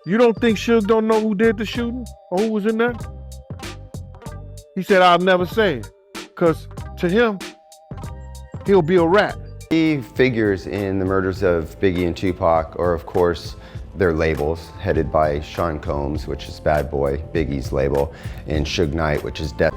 You don't think Suge don't know who did the shooting or who was in there? He said, I'll never say it. Because to him, he'll be a rat. Key figures in the murders of Biggie and Tupac are, of course, their labels, headed by Sean Combs, which is Bad Boy, Biggie's label, and Suge Knight, which is Death.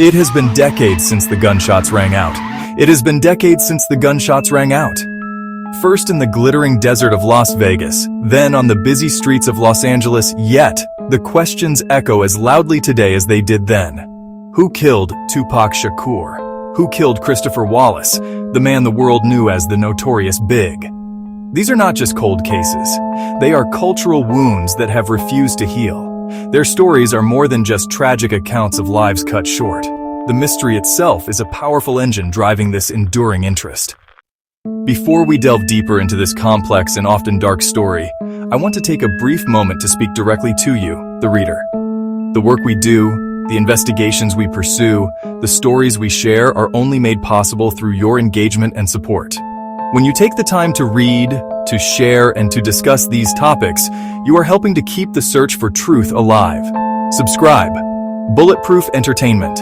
It has been decades since the gunshots rang out. It has been decades since the gunshots rang out. First in the glittering desert of Las Vegas, then on the busy streets of Los Angeles, yet the questions echo as loudly today as they did then. Who killed Tupac Shakur? Who killed Christopher Wallace, the man the world knew as the Notorious B.I.G? These are not just cold cases. They are cultural wounds that have refused to heal. Their stories are more than just tragic accounts of lives cut short. The mystery itself is a powerful engine driving this enduring interest. Before we delve deeper into this complex and often dark story, I want to take a brief moment to speak directly to you, the reader. The work we do, the investigations we pursue, the stories we share are only made possible through your engagement and support. When you take the time to read, to share, and to discuss these topics, you are helping to keep the search for truth alive. Subscribe. Bulletproof Entertainment.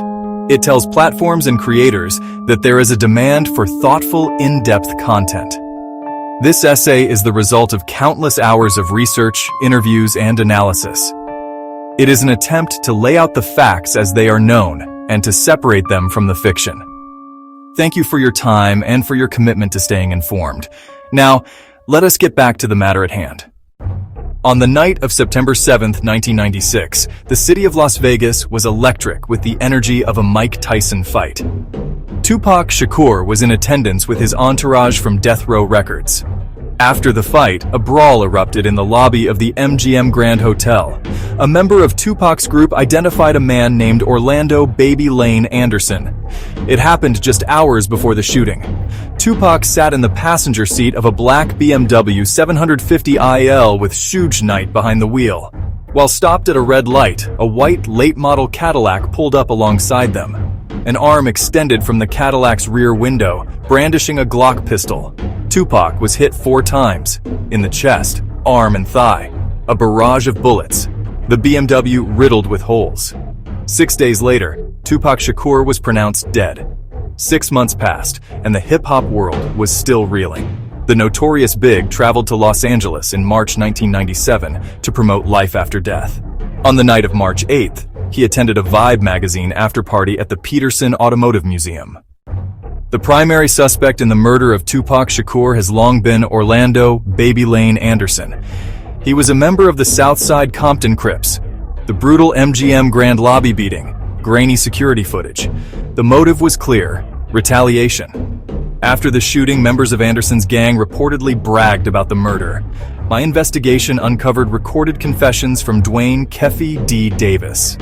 It tells platforms and creators that there is a demand for thoughtful, in-depth content. This essay is the result of countless hours of research, interviews, and analysis. It is an attempt to lay out the facts as they are known and to separate them from the fiction. Thank you for your time and for your commitment to staying informed. Now, let us get back to the matter at hand. On the night of September 7th, 1996, the city of Las Vegas was electric with the energy of a Mike Tyson fight. Tupac Shakur was in attendance with his entourage from Death Row Records. After the fight, a brawl erupted in the lobby of the MGM Grand Hotel. A member of Tupac's group identified a man named Orlando "Baby Lane" Anderson. It happened just hours before the shooting. Tupac sat in the passenger seat of a black BMW 750 IL with Suge Knight behind the wheel. While stopped at a red light, a white late-model Cadillac pulled up alongside them. An arm extended from the Cadillac's rear window, brandishing a Glock pistol. Tupac was hit 4 times, in the chest, arm and thigh. A barrage of bullets, the BMW riddled with holes. 6 days later, Tupac Shakur was pronounced dead. 6 months passed, and the hip-hop world was still reeling. The Notorious B.I.G traveled to Los Angeles in March 1997 to promote Life After Death. On the night of March 8th, he attended a Vibe magazine after-party at the Peterson Automotive Museum. The primary suspect in the murder of Tupac Shakur has long been Orlando "Baby Lane" Anderson. He was a member of the Southside Compton Crips. The brutal MGM Grand Lobby beating, grainy security footage. The motive was clear: retaliation. After the shooting, members of Anderson's gang reportedly bragged about the murder. My investigation uncovered recorded confessions from Dwayne "Keffy D" Davis.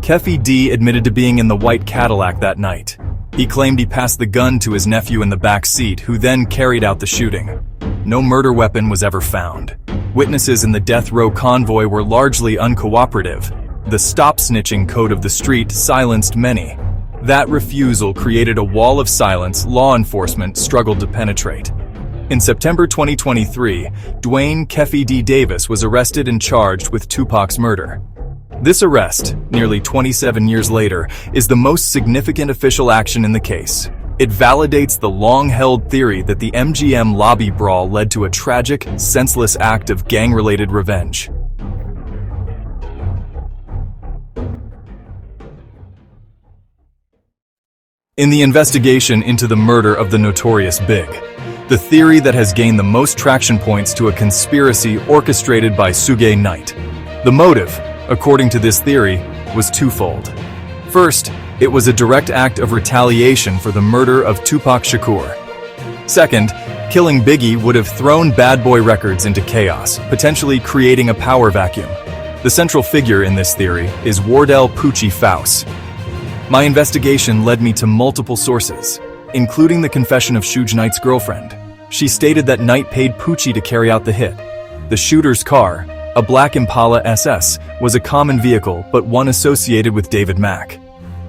Keffy D admitted to being in the white Cadillac that night. He claimed he passed the gun to his nephew in the back seat, who then carried out the shooting. No murder weapon was ever found. Witnesses in the death row convoy were largely uncooperative. The stop-snitching code of the street silenced many. That refusal created a wall of silence law enforcement struggled to penetrate. In September 2023, Dwayne "Keffy D" Davis was arrested and charged with Tupac's murder. This arrest, nearly 27 years later, is the most significant official action in the case. It validates the long-held theory that the MGM lobby brawl led to a tragic, senseless act of gang-related revenge. In the investigation into the murder of the Notorious B.I.G, the theory that has gained the most traction points to a conspiracy orchestrated by Suge Knight. The motive, according to this theory, was twofold. First, it was a direct act of retaliation for the murder of Tupac Shakur. Second, killing Biggie would have thrown Bad Boy Records into chaos, potentially creating a power vacuum. The central figure in this theory is Wardell "Poochie" Faust. My investigation led me to multiple sources, including the confession of Suge Knight's girlfriend. She stated that Knight paid Poochie to carry out the hit. The shooter's car, a black Impala SS, was a common vehicle but one associated with David Mack.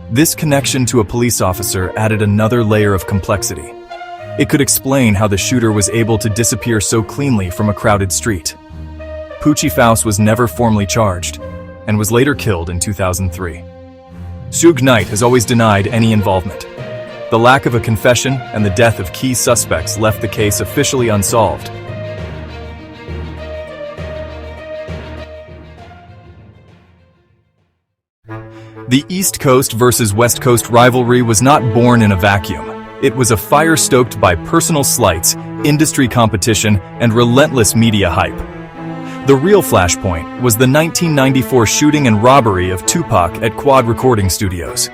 This connection to a police officer added another layer of complexity. It could explain how the shooter was able to disappear so cleanly from a crowded street. Poochie Faust was never formally charged and was later killed in 2003. Suge Knight has always denied any involvement. The lack of a confession and the death of key suspects left the case officially unsolved. The East Coast versus West Coast rivalry was not born in a vacuum. It was a fire stoked by personal slights, industry competition, and relentless media hype. The real flashpoint was the 1994 shooting and robbery of Tupac at Quad Recording Studios.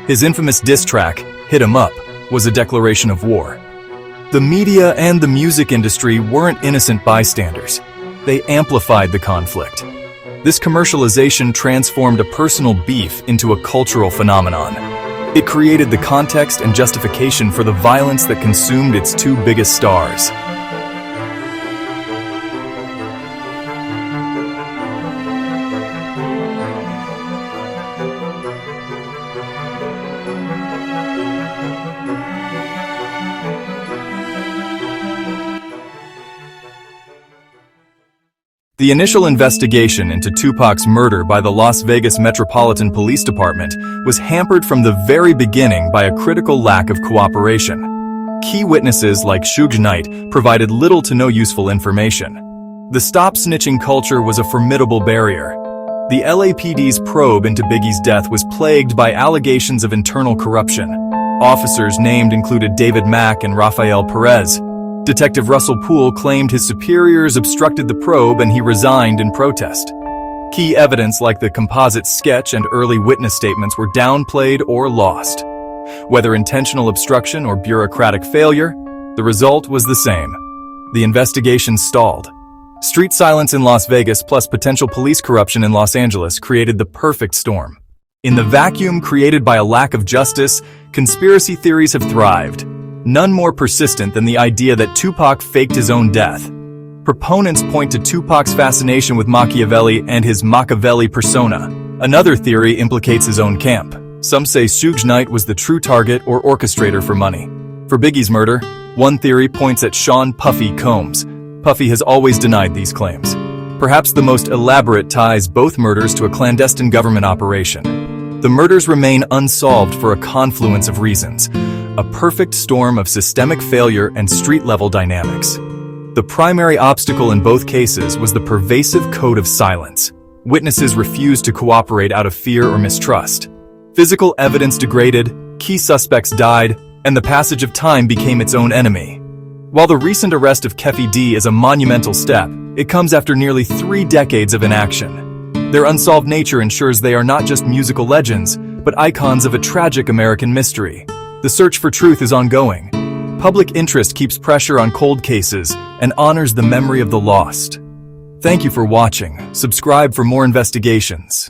His infamous diss track, "Hit 'Em Up," was a declaration of war. The media and the music industry weren't innocent bystanders. They amplified the conflict. This commercialization transformed a personal beef into a cultural phenomenon. It created the context and justification for the violence that consumed its two biggest stars. The initial investigation into Tupac's murder by the Las Vegas Metropolitan Police Department was hampered from the very beginning by a critical lack of cooperation. Key witnesses like Suge Knight provided little to no useful information. The stop-snitching culture was a formidable barrier. The LAPD's probe into Biggie's death was plagued by allegations of internal corruption. Officers named included David Mack and Rafael Perez. Detective Russell Poole claimed his superiors obstructed the probe and he resigned in protest. Key evidence like the composite sketch and early witness statements were downplayed or lost. Whether intentional obstruction or bureaucratic failure, the result was the same. The investigation stalled. Street silence in Las Vegas plus potential police corruption in Los Angeles created the perfect storm. In the vacuum created by a lack of justice, conspiracy theories have thrived. None more persistent than the idea that Tupac faked his own death. Proponents point to Tupac's fascination with Machiavelli and his Machiavelli persona. Another theory implicates his own camp. Some say Suge Knight was the true target or orchestrator for money. For Biggie's murder, one theory points at Sean Puffy Combs. Puffy has always denied these claims. Perhaps the most elaborate ties both murders to a clandestine government operation. The murders remain unsolved for a confluence of reasons. A perfect storm of systemic failure and street-level dynamics. The primary obstacle in both cases was the pervasive code of silence. Witnesses refused to cooperate out of fear or mistrust. Physical evidence degraded, key suspects died, and the passage of time became its own enemy. While the recent arrest of Keffe D is a monumental step, it comes after nearly 3 decades of inaction. Their unsolved nature ensures they are not just musical legends, but icons of a tragic American mystery. The search for truth is ongoing. Public interest keeps pressure on cold cases and honors the memory of the lost. Thank you for watching. Subscribe for more investigations.